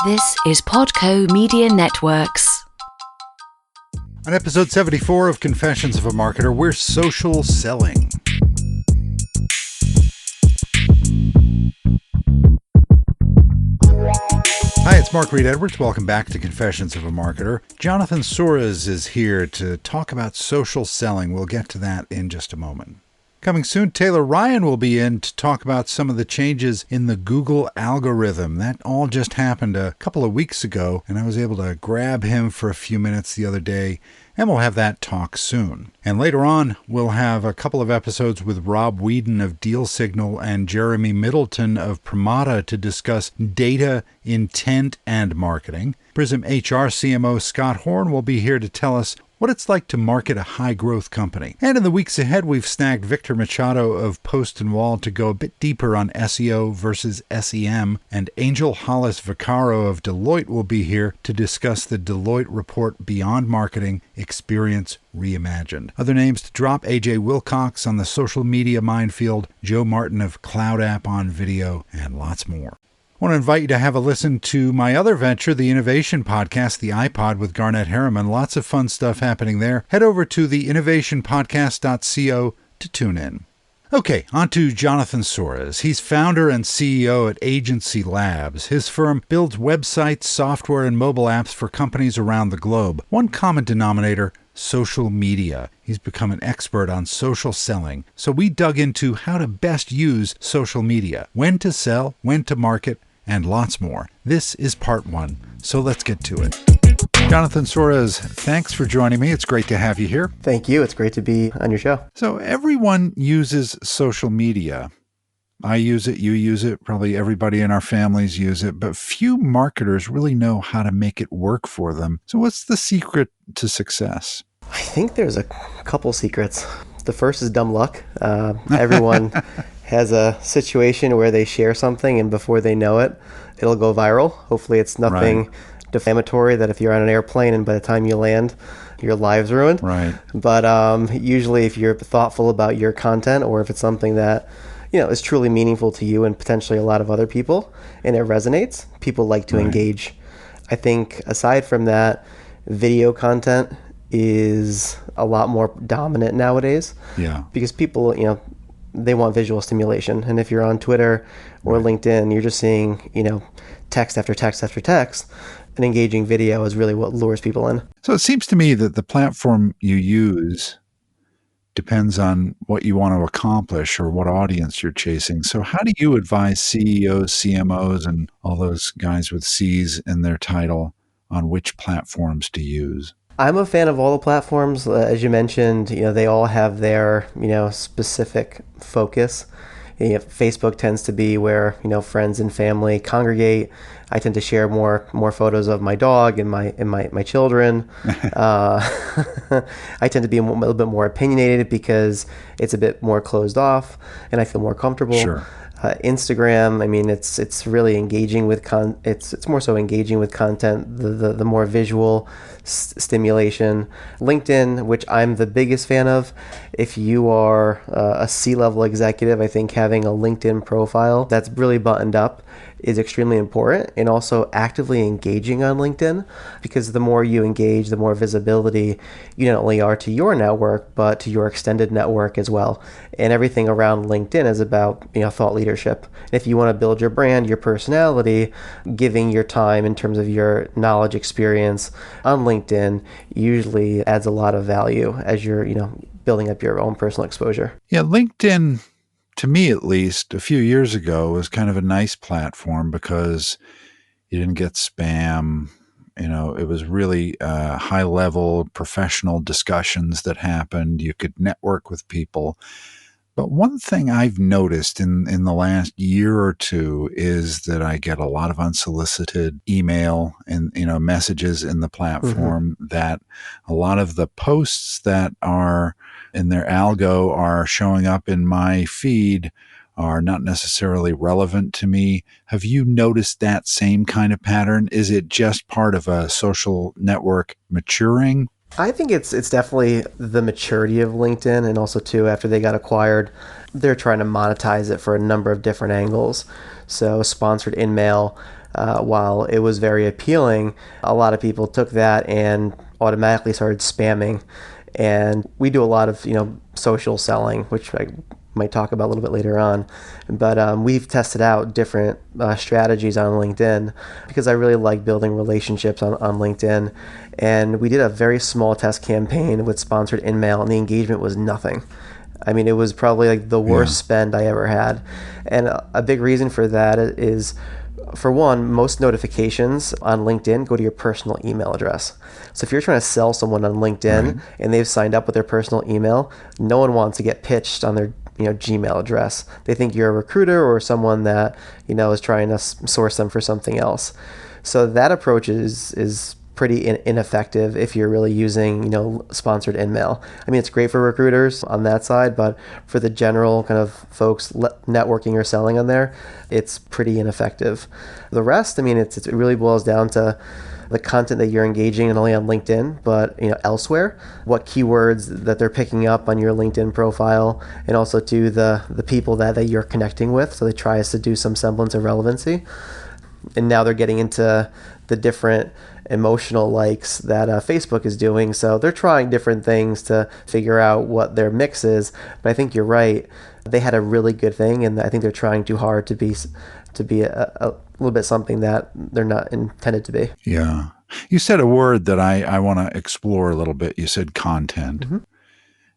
This is Podco Media Networks. On episode 74 of Confessions of a Marketer, we're social selling. Hi, it's Mark Reed Edwards. Welcome back to Confessions of a Marketer. Jonathan Suarez is here to talk about social selling. We'll get to that in just a moment. Coming soon, Taylor Ryan will be in to talk about some of the changes in the Google algorithm. That all just happened a couple of weeks ago, and I was able to grab him for a few minutes the other day, and we'll have that talk soon. And later on, we'll have a couple of episodes with Rob Whedon of Deal Signal and Jeremy Middleton of Pramada to discuss data, intent, and marketing. Prism HR CMO Scott Horn will be here to tell us what it's like to market a high-growth company. And in the weeks ahead, we've snagged Victor Machado of Post and Wall to go a bit deeper on SEO versus SEM, and Angel Hollis Vaccaro of Deloitte will be here to discuss the Deloitte report Beyond Marketing Experience Reimagined. Other names to drop: AJ Wilcox on the social media minefield, Joe Martin of Cloud App on Video, and lots more. I want to invite you to have a listen to my other venture, the Innovation Podcast, The iPod with Garnett Harriman. Lots of fun stuff happening there. Head over to theinnovationpodcast.co to tune in. Okay, on to Jonathan Suarez. He's founder and CEO at Agency Labs. His firm builds websites, software, and mobile apps for companies around the globe. One common denominator: social media. He's become an expert on social selling. So we dug into how to best use social media, when to sell, when to market, and lots more. This is part one, so let's get to it. Jonathan Suarez, thanks for joining me. It's great to have you here. Thank you. It's great to be on your show. So everyone uses social media. I use it, you use it, probably everybody in our families use it, but few marketers really know how to make it work for them. So what's the secret to success? I think there's a couple secrets. The first is dumb luck. Everyone has a situation where they share something, and before they know it, it'll go viral. Hopefully it's nothing defamatory that if you're on an airplane and by the time you land, your live's ruined. Right. But usually if you're thoughtful about your content, or if it's something that is truly meaningful to you and potentially a lot of other people, and it resonates, people like to engage. I think aside from that, video content is a lot more dominant nowadays. Yeah. Because people, they want visual stimulation. And if you're on Twitter or LinkedIn, you're just seeing, text after text after text. An engaging video is really what lures people in. So it seems to me that the platform you use depends on what you want to accomplish or what audience you're chasing. So how do you advise CEOs, CMOs, and all those guys with C's in their title on which platforms to use? I'm a fan of all the platforms. As you mentioned, they all have their, specific focus. Facebook tends to be where, friends and family congregate. I tend to share more photos of my dog and my children. I tend to be a little bit more opinionated because it's a bit more closed off and I feel more comfortable. Sure. Instagram, it's really engaging with it's more so engaging with content, the more visual stimulation. LinkedIn, which I'm the biggest fan of, if you are a C-level executive, I think having a LinkedIn profile that's really buttoned up is extremely important, and also actively engaging on LinkedIn, because the more you engage, the more visibility you not only are to your network, but to your extended network as well. And everything around LinkedIn is about thought leadership. If you want to build your brand, your personality, giving your time in terms of your knowledge, experience on LinkedIn usually adds a lot of value as you're building up your own personal exposure. Yeah, LinkedIn, to me at least, a few years ago was kind of a nice platform because you didn't get spam. It was really high level professional discussions that happened. You could network with people. But one thing I've noticed in the last year or two is that I get a lot of unsolicited email and messages in the platform, that a lot of the posts that are in their algo are showing up in my feed are not necessarily relevant to me. Have you noticed that same kind of pattern? Is it just part of a social network maturing? I think it's definitely the maturity of LinkedIn, and also too, after they got acquired, they're trying to monetize it for a number of different angles. So sponsored in-mail, while it was very appealing, a lot of people took that and automatically started spamming. And we do a lot of, social selling, which I might talk about a little bit later on. But we've tested out different strategies on LinkedIn because I really like building relationships on LinkedIn. And we did a very small test campaign with sponsored InMail, and the engagement was nothing. I mean, it was probably like the worst spend I ever had. And a big reason for that is, for one, most notifications on LinkedIn go to your personal email address. So if you're trying to sell someone on LinkedIn and they've signed up with their personal email, no one wants to get pitched on their Gmail address. They think you're a recruiter or someone that is trying to source them for something else. So that approach is pretty ineffective if you're really using sponsored InMail. I mean, it's great for recruiters on that side, but for the general kind of folks networking or selling on there, it's pretty ineffective. The rest, I mean, it really boils down to the content that you're engaging, not only on LinkedIn, but elsewhere, what keywords that they're picking up on your LinkedIn profile, and also to the people that you're connecting with. So they try to do some semblance of relevancy. And now they're getting into the different emotional likes that Facebook is doing. So they're trying different things to figure out what their mix is. But I think you're right. They had a really good thing, and I think they're trying too hard to be a little bit something that they're not intended to be. Yeah. You said a word that I want to explore a little bit. You said content. Mm-hmm.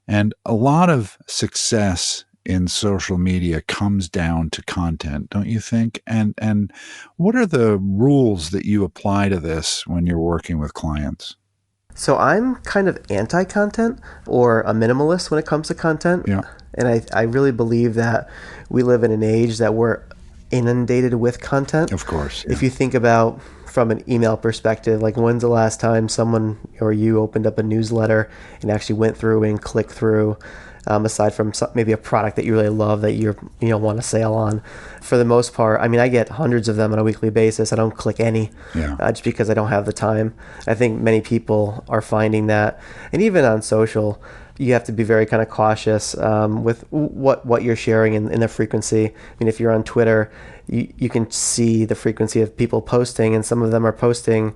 And a lot of success in social media comes down to content, don't you think? And what are the rules that you apply to this when you're working with clients? So I'm kind of anti-content, or a minimalist when it comes to content. Yeah. And I really believe that we live in an age that we're inundated with content. Of course. Yeah. If you think about from an email perspective, like when's the last time someone or you opened up a newsletter and actually went through and clicked through, aside from maybe a product that you really love that you want to sale on? For the most part, I mean, I get hundreds of them on a weekly basis. I don't click any, just because I don't have the time. I think many people are finding that, and even on social, you have to be very kind of cautious with what you're sharing in the frequency. I mean, if you're on Twitter, you can see the frequency of people posting, and some of them are posting,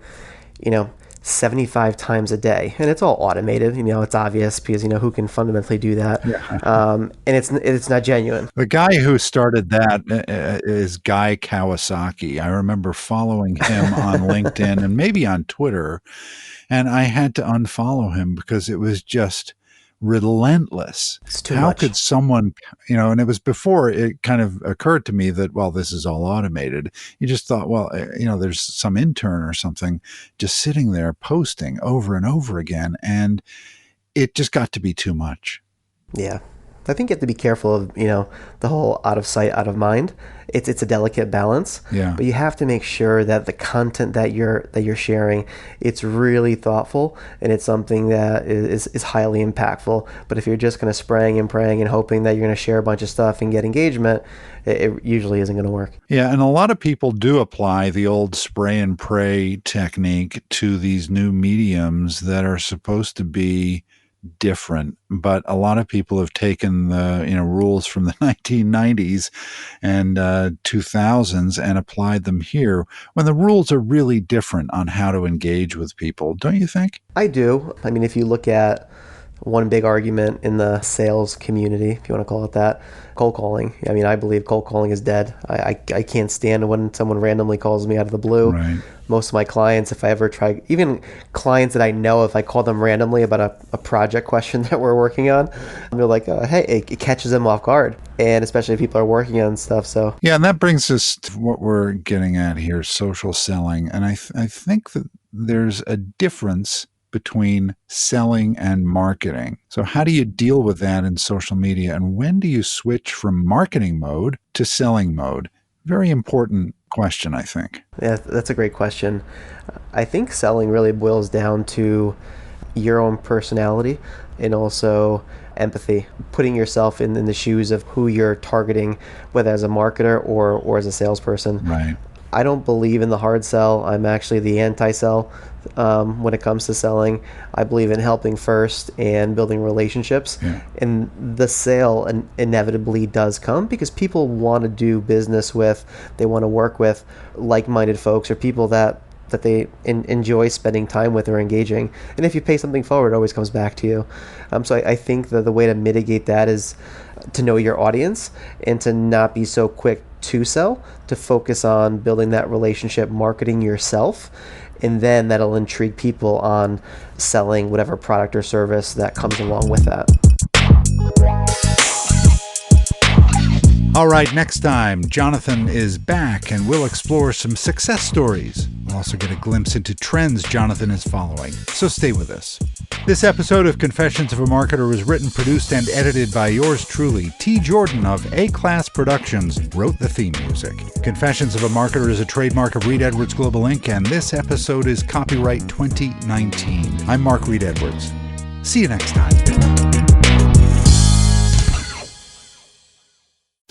75 times a day, and it's all automated. It's obvious because who can fundamentally do that, and it's not genuine. The guy who started that is Guy Kawasaki. I remember following him on LinkedIn and maybe on Twitter, and I had to unfollow him because it was just relentless. It's too How much. could someone, and it was before it kind of occurred to me that, well, this is all automated. You just thought, well, there's some intern or something just sitting there posting over and over again, and it just got to be too much. Yeah. I think you have to be careful of, the whole out of sight, out of mind. It's a delicate balance. Yeah. But you have to make sure that the content that you're sharing, it's really thoughtful, and it's something that is highly impactful. But if you're just kind of spraying and praying and hoping that you're going to share a bunch of stuff and get engagement, it usually isn't going to work. Yeah, and a lot of people do apply the old spray and pray technique to these new mediums that are supposed to be different, but a lot of people have taken the rules from the 1990s and 2000s and applied them here when the rules are really different on how to engage with people, don't you think? I do. I mean, if you look at one big argument in the sales community, if you want to call it that, cold calling. I mean, I believe cold calling is dead. I can't stand when someone randomly calls me out of the blue. Right. Most of my clients, if I ever try, even clients that I know, if I call them randomly about a project question that we're working on, they're like, hey, it catches them off guard. And especially if people are working on stuff. So yeah, and that brings us to what we're getting at here, social selling. And I think that there's a difference between selling and marketing. So how do you deal with that in social media? And when do you switch from marketing mode to selling mode? Very important question, I think. Yeah, that's a great question. I think selling really boils down to your own personality and also empathy, putting yourself in the shoes of who you're targeting, whether as a marketer or as a salesperson. Right. I don't believe in the hard sell. I'm actually the anti-sell when it comes to selling. I believe in helping first and building relationships. Yeah. And the sale inevitably does come because people want to do business with, they want to work with like-minded folks or people that they enjoy spending time with or engaging. And if you pay something forward, it always comes back to you. So I think that the way to mitigate that is to know your audience and to not be so quick to sell, to focus on building that relationship, marketing yourself, and then that'll intrigue people on selling whatever product or service that comes along with that. All right, next time, Jonathan is back and we'll explore some success stories. We'll also get a glimpse into trends Jonathan is following, so stay with us. This episode of Confessions of a Marketer was written, produced, and edited by yours truly. T. Jordan of A-Class Productions wrote the theme music. Confessions of a Marketer is a trademark of Reed Edwards Global Inc., and this episode is copyright 2019. I'm Mark Reed Edwards. See you next time.